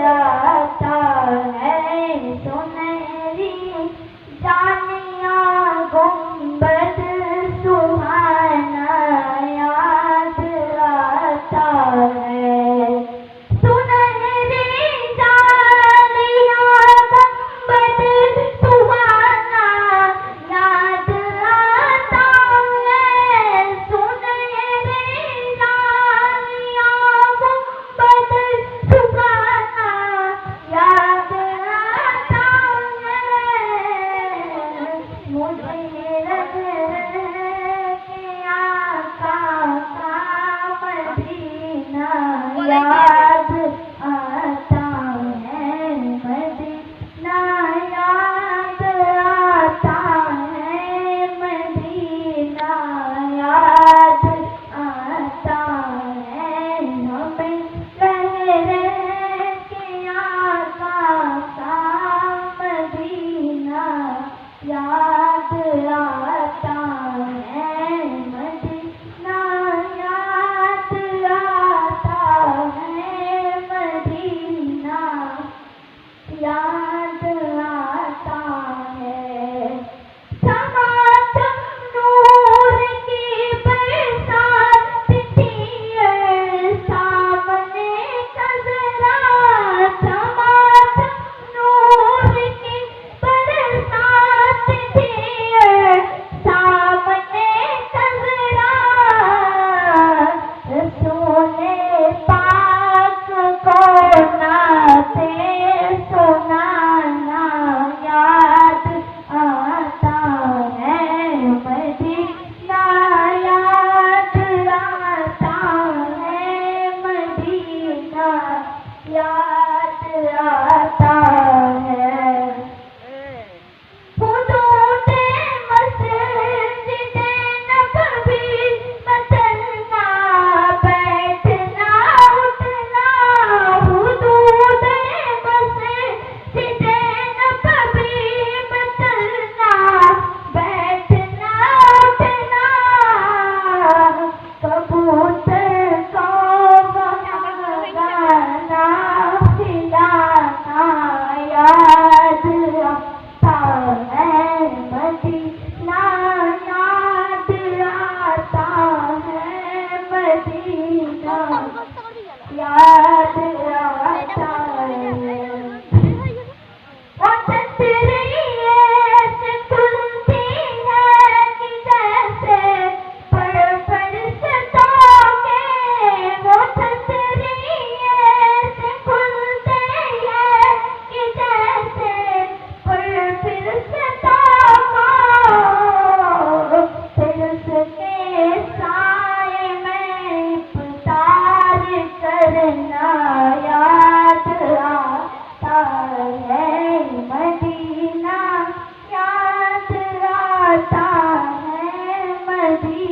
آتا ہے سنہری جانیاں گنبد سہانا یاد آتا ہے سنہری جانیاں گنبد سہانا یاد آتا ہے سنہری جانیاں گنبد سہانا یاد آتا ہے مجھے رگ کے آقا کا مدینہ یاد آتا ہے مدینہ یاد آتا ہے مدینہ یاد آتا ہے ہمیں رہ کے آقا کا مدینہ یاد آتا ہے مدینہ یاد آتا ہے مدینہ یاد آتا ہے چماچم نور کی برسات تھی سامنے کذرا چماچم نور کی برسات تھی سامنے کذرا رسول پاک کو نعتیں سنانا یاد آتا ہے مدینہ یاد آتا ہے مدینہ یاد آتا ہے حدود مسجد نبوی میں چلنا بیٹھنا اٹھنا حدود مسجد نبوی میں چلنا بیٹھنا اٹھنا کبوتر کو وہاں گانا کھلانا یاد آتا ہے مدینہ یاد آتا ہے مدینہ یاد آتا ہے وہ چھتری ایسے کھلتی ہے کہ جیسے پڑھ پڑھ ستوں کے وہ چھتری ایسے کھلتے ہیں کہ جیسے پڑھ پڑھ ستوں کو پھر اس کے سائے میں افطار کرنا یاد آتا ہے مدینہ یاد آتا ہے مدینہ